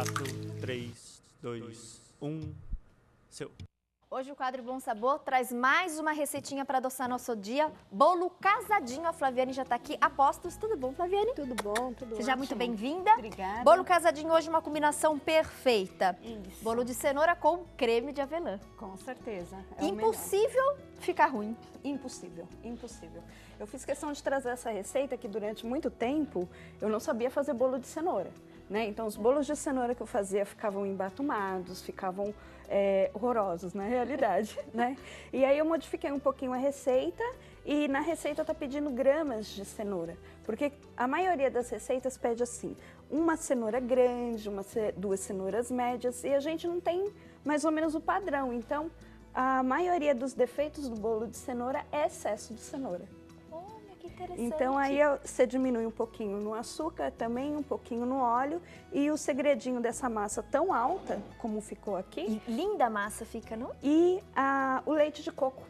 4, 3, 2, 1, seu. Hoje o quadro Bom Sabor traz mais uma receitinha para adoçar nosso dia. Bolo casadinho. A Flaviane já está aqui. Apostos. Tudo bom, Flaviane? Tudo bom, tudo Seja ótimo. muito bem-vinda. Obrigada. Bolo casadinho hoje uma combinação perfeita. Isso. Bolo de cenoura com creme de avelã. Com certeza. É o Impossível ficar ruim. Impossível, impossível. Eu fiz questão de trazer essa receita que durante muito tempo eu não sabia fazer bolo de cenoura, né? Então os bolos de cenoura que eu fazia ficavam embatumados, ficavam horrorosos na realidade, né? E aí eu modifiquei um pouquinho a receita e na receita tá pedindo gramas de cenoura, porque a maioria das receitas pede assim, uma cenoura grande, duas cenouras médias e a gente não tem mais ou menos o padrão, então a maioria dos defeitos do bolo de cenoura é excesso de cenoura. Olha, que interessante. Então aí você diminui um pouquinho no açúcar, também um pouquinho no óleo. E o segredinho dessa massa tão alta, como ficou aqui... E linda a massa fica, não? E o leite de coco.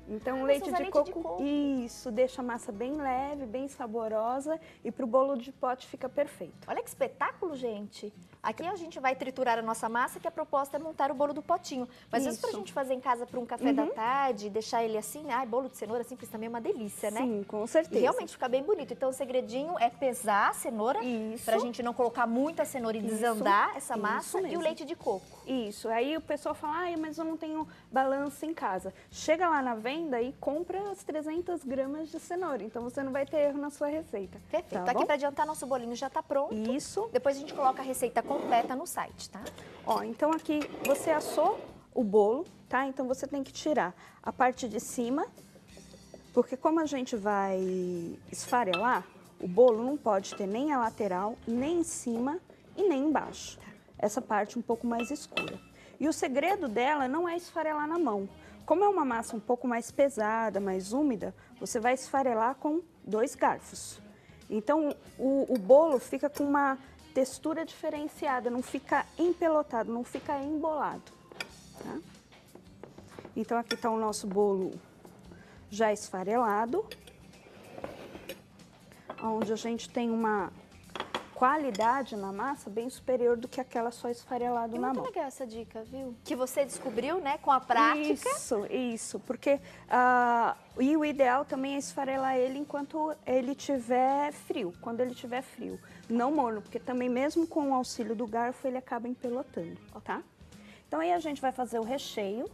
Então o leite de coco, isso, deixa a massa bem leve, bem saborosa e para o bolo de pote fica perfeito. Olha que espetáculo, gente. Aqui a gente vai triturar a nossa massa, que a proposta é montar o bolo do potinho. Mas isso pra gente fazer em casa para um café da tarde, deixar ele assim, bolo de cenoura simples também é uma delícia, né? Sim, com certeza. E realmente fica bem bonito. Então o segredinho é pesar a cenoura, pra gente não colocar muita cenoura e desandar essa massa, e o leite de coco. Isso, aí o pessoal fala, mas eu não tenho balança em casa. Chega lá na venda e compra as 300 gramas de cenoura, então você não vai ter erro na sua receita. Perfeito. Tá Aqui bom? para adiantar, nosso bolinho já tá pronto. Isso. Depois a gente coloca a receita completa no site, tá? Ó, então aqui você assou o bolo, tá? Então você tem que tirar a parte de cima, porque como a gente vai esfarelar, o bolo não pode ter nem a lateral, nem em cima e nem embaixo. Essa parte um pouco mais escura. E o segredo dela não é esfarelar na mão. Como é uma massa um pouco mais pesada, mais úmida, você vai esfarelar com 2 garfos. Então o bolo fica com uma textura diferenciada, não fica empelotado, não fica embolado. Tá? Então aqui está o nosso bolo já esfarelado, onde a gente tem uma qualidade na massa bem superior do que aquela só esfarelado na mão. Muito legal essa dica, viu? Que você descobriu, né, com a prática. Isso, porque e o ideal também é esfarelar ele enquanto ele tiver frio, quando ele tiver frio, não morno, porque também mesmo com o auxílio do garfo ele acaba empelotando, tá? Então aí a gente vai fazer o recheio,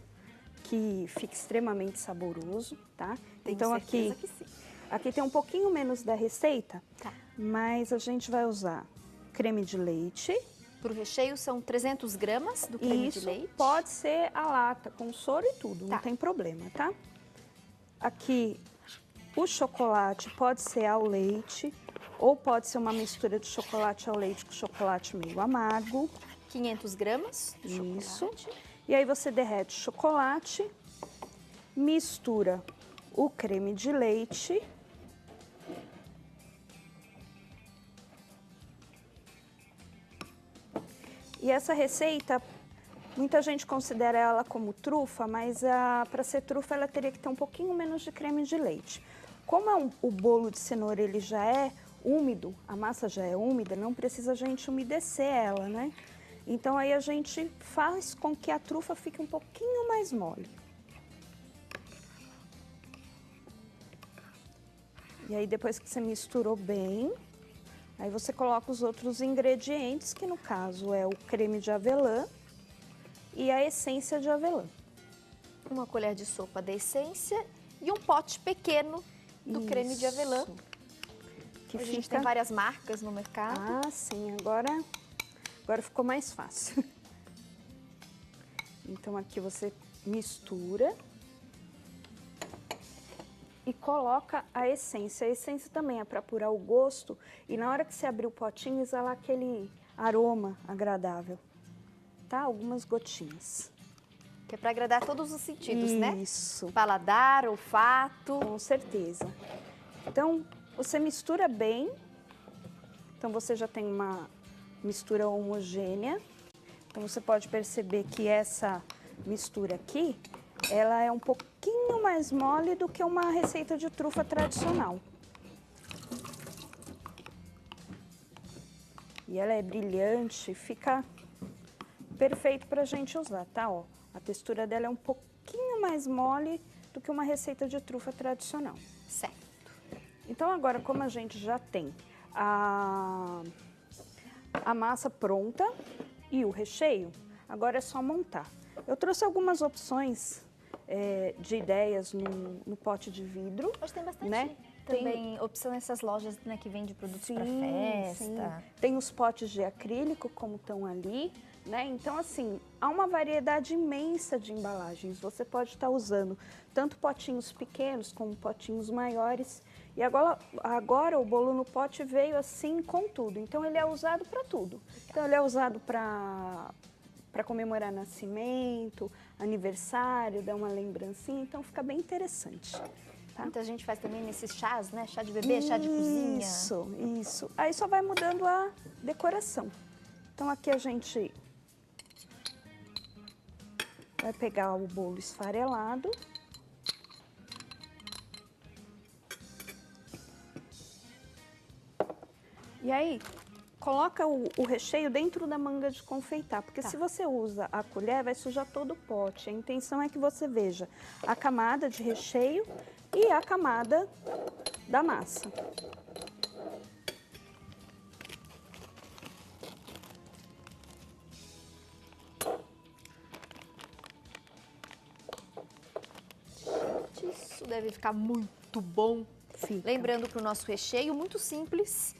que fica extremamente saboroso, tá? Tenho então certeza que sim. Aqui tem um pouquinho menos da receita, Tá. mas a gente vai usar creme de leite. Para o recheio são 300 gramas do creme de leite. Pode ser a lata, com soro e tudo, Tá. não tem problema, tá? Aqui, o chocolate pode ser ao leite, ou pode ser uma mistura de chocolate ao leite com chocolate meio amargo. 500 gramas de Isso. chocolate. E aí você derrete o chocolate, mistura o creme de leite. E essa receita, muita gente considera ela como trufa, mas para ser trufa ela teria que ter um pouquinho menos de creme de leite. Como o bolo de cenoura ele já é úmido, a massa já é úmida, não precisa a gente umedecer ela, né? Então aí a gente faz com que a trufa fique um pouquinho mais mole. E aí depois que você misturou bem, aí você coloca os outros ingredientes, que no caso é o creme de avelã e a essência de avelã. Uma colher de sopa da essência e um pote pequeno do creme de avelã. Que a gente tem várias marcas no mercado. Ah, sim, agora ficou mais fácil. Então aqui você mistura e coloca a essência. A essência também é para apurar o gosto e na hora que você abrir o potinho exalar aquele aroma agradável, tá? Algumas gotinhas. Que é para agradar todos os sentidos, né? Isso. Paladar, olfato. Com certeza. Então, você mistura bem. Então, você já tem uma mistura homogênea. Então, você pode perceber que essa mistura aqui, ela é um pouquinho mais mole do que uma receita de trufa tradicional. E ela é brilhante, fica perfeito pra gente usar, tá? Ó, a textura dela é um pouquinho mais mole do que uma receita de trufa tradicional. Certo. Então agora, como a gente já tem a massa pronta e o recheio, agora é só montar. Eu trouxe algumas opções de ideias no pote de vidro. Hoje tem bastante, né? também opção nessas lojas, né, que vende produtos para festa. Sim. Tem os potes de acrílico, como estão ali, né? Então, assim, há uma variedade imensa de embalagens. Você pode estar usando tanto potinhos pequenos como potinhos maiores. E agora o bolo no pote veio assim com tudo. Então, ele é usado para tudo. Então, ele é usado para comemorar nascimento, aniversário, dar uma lembrancinha. Então, fica bem interessante. Tá? Muita gente faz também nesses chás, né? Chá de bebê, chá de cozinha. Isso. Aí só vai mudando a decoração. Então aqui a gente vai pegar o bolo esfarelado. E aí, coloca o recheio dentro da manga de confeitar, porque se você usa a colher, vai sujar todo o pote. A intenção é que você veja a camada de recheio e a camada da massa. Isso deve ficar muito bom. Fica. Lembrando que o nosso recheio, muito simples,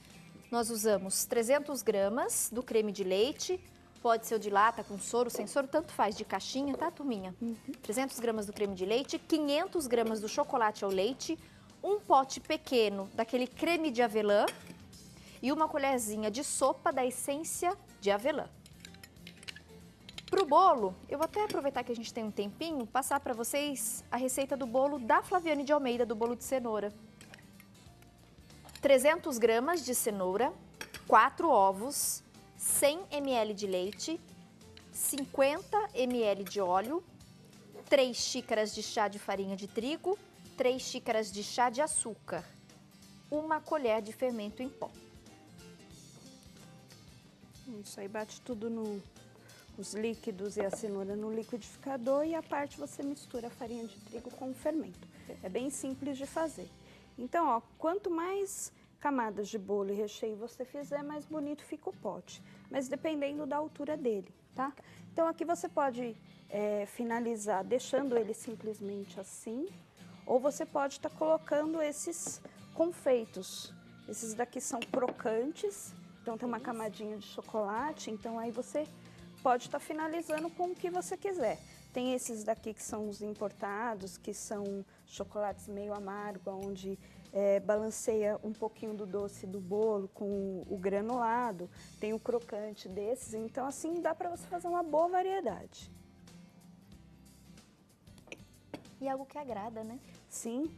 nós usamos 300 gramas do creme de leite, pode ser o de lata, com soro, sem soro, tanto faz, de caixinha, tá, turminha? 300 gramas do creme de leite, 500 gramas do chocolate ao leite, um pote pequeno daquele creme de avelã e uma colherzinha de sopa da essência de avelã. Para o bolo, eu vou até aproveitar que a gente tem um tempinho, passar para vocês a receita do bolo da Flaviane de Almeida, do bolo de cenoura. 300 gramas de cenoura, 4 ovos, 100 ml de leite, 50 ml de óleo, 3 xícaras de chá de farinha de trigo, 3 xícaras de chá de açúcar, 1 colher de fermento em pó. Isso aí bate tudo os líquidos e a cenoura no liquidificador e a parte você mistura a farinha de trigo com o fermento. É bem simples de fazer. Então, ó, quanto mais camadas de bolo e recheio você fizer, mais bonito fica o pote. Mas dependendo da altura dele, tá? Então, aqui você pode finalizar deixando ele simplesmente assim, ou você pode estar colocando esses confeitos. Esses daqui são crocantes, então tem uma camadinha de chocolate, então aí você pode estar finalizando com o que você quiser. Tem esses daqui que são os importados, que são chocolates meio amargo, onde balanceia um pouquinho do doce do bolo com o granulado. Tem o crocante desses, então assim dá para você fazer uma boa variedade. E algo que agrada, né? Sim.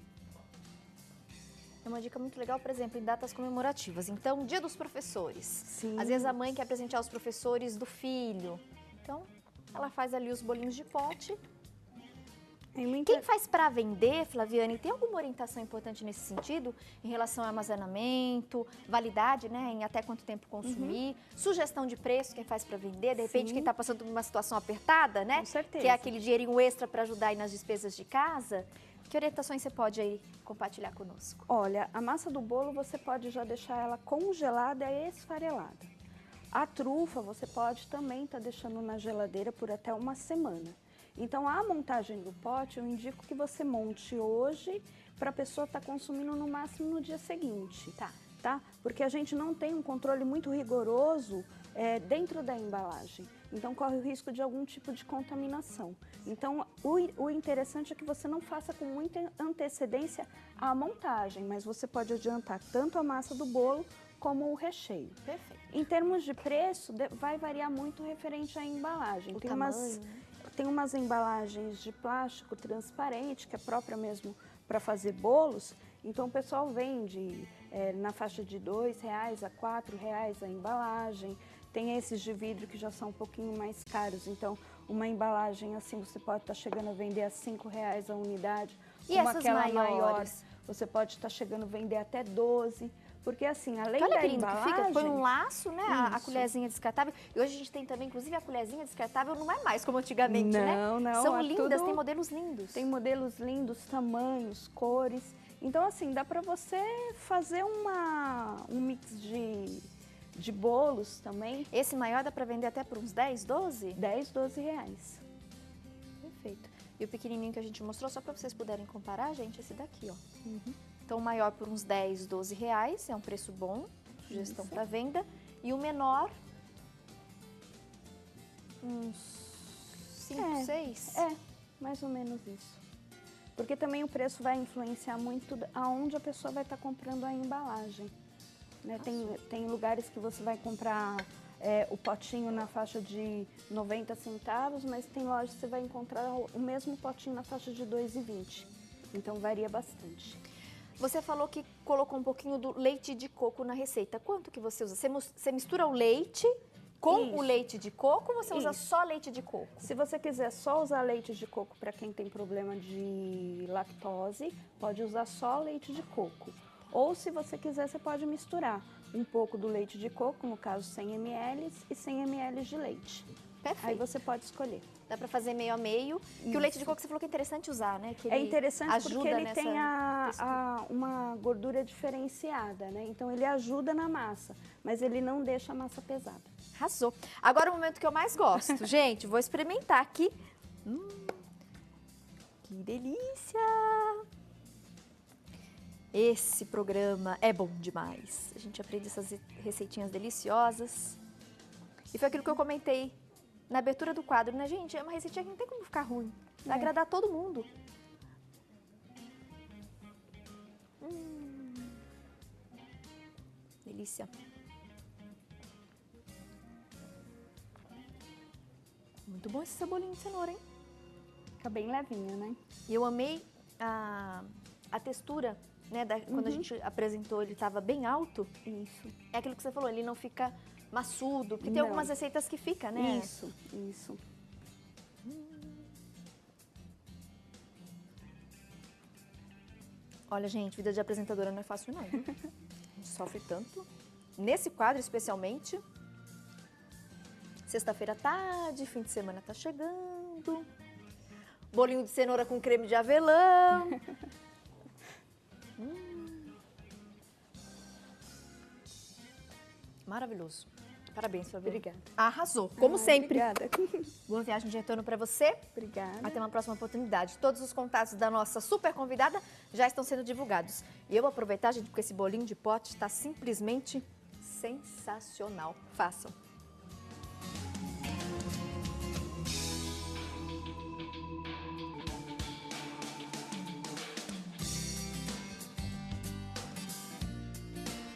É uma dica muito legal, por exemplo, em datas comemorativas. Então, Dia dos Professores. Sim. Às vezes a mãe quer presentear os professores do filho. Então, ela faz ali os bolinhos de pote. Quem faz para vender, Flaviane, tem alguma orientação importante nesse sentido? Em relação ao armazenamento, validade, né? Em até quanto tempo consumir, sugestão de preço, quem faz para vender, de repente Sim. quem está passando por uma situação apertada, né? Com certeza. Que é aquele dinheirinho extra para ajudar aí nas despesas de casa. Que orientações você pode aí compartilhar conosco? Olha, a massa do bolo você pode já deixar ela congelada e esfarelada. A trufa você pode também estar deixando na geladeira por até 1 semana. Então, a montagem do pote, eu indico que você monte hoje para a pessoa estar consumindo no máximo no dia seguinte. Tá? Porque a gente não tem um controle muito rigoroso dentro da embalagem. Então, corre o risco de algum tipo de contaminação. Então, o interessante é que você não faça com muita antecedência a montagem, mas você pode adiantar tanto a massa do bolo como o recheio. Perfeito. Em termos de preço, vai variar muito referente à embalagem. Tem umas embalagens de plástico transparente, que é própria mesmo para fazer bolos. Então, o pessoal vende na faixa de R$ 2,00 a R$ 4,00 a embalagem. Tem esses de vidro que já são um pouquinho mais caros. Então, uma embalagem assim, você pode estar chegando a vender a R$ 5,00 a unidade. E essas maiores? Você pode estar chegando a vender até 12. Porque assim, além Olha da que lindo que embalagem... fica, põe um laço, né, a Isso. colherzinha descartável. E hoje a gente tem também, inclusive, a colherzinha descartável não é mais como antigamente, né? Não, São é lindas, tudo- tem modelos lindos. Tem modelos lindos, tamanhos, cores. Então, assim, dá para você fazer um mix de bolos também. Esse maior dá para vender até por uns 10, 12? 10, 12 reais. Perfeito. E o pequenininho que a gente mostrou, só para vocês puderem comparar, gente, esse daqui, ó. Então, o maior por uns 10, 12 reais, é um preço bom, sugestão para venda. E o menor, uns 5, 6? É, mais ou menos isso. Porque também o preço vai influenciar muito aonde a pessoa vai estar comprando a embalagem. Né? Tem lugares que você vai comprar o potinho na faixa de 90 centavos, mas tem lojas que você vai encontrar o mesmo potinho na faixa de 2,20. Então varia bastante. Você falou que colocou um pouquinho do leite de coco na receita. Quanto que você usa? Você mistura o leite com Isso. o leite de coco ou você usa Isso. só leite de coco? Se você quiser só usar leite de coco para quem tem problema de lactose, pode usar só leite de coco. Ou se você quiser, você pode misturar um pouco do leite de coco, no caso 100 ml, e 100 ml de leite. Perfeito. Aí você pode escolher. Dá para fazer meio a meio. Que o leite de coco você falou que é interessante usar, né? Que É ele interessante ajuda porque ele nessa tem textura. uma gordura diferenciada, né? Então ele ajuda na massa, mas ele não deixa a massa pesada. Arrasou. Agora o momento que eu mais gosto. Gente, vou experimentar aqui. Que delícia! Esse programa é bom demais. A gente aprende essas receitinhas deliciosas. E foi aquilo que eu comentei na abertura do quadro, né, gente? É uma receitinha que não tem como ficar ruim. Vai agradar todo mundo. Delícia. Muito bom esse cebolinho de cenoura, hein? Fica bem levinho, né? E eu amei a textura, né? Quando a gente apresentou, ele estava bem alto. Isso. É aquilo que você falou, ele não fica maçudo, porque tem Não. algumas receitas que fica, né? Isso. Olha, gente, vida de apresentadora não é fácil, não. A gente sofre tanto. Nesse quadro, especialmente. Sexta-feira à tarde, fim de semana tá chegando. Bolinho de cenoura com creme de avelã. Maravilhoso. Parabéns, Fabiana. Obrigada. Arrasou, como sempre. Obrigada. Boa viagem de retorno para você. Obrigada. Até uma próxima oportunidade. Todos os contatos da nossa super convidada já estão sendo divulgados. E eu vou aproveitar, gente, porque esse bolinho de pote está simplesmente sensacional. Façam.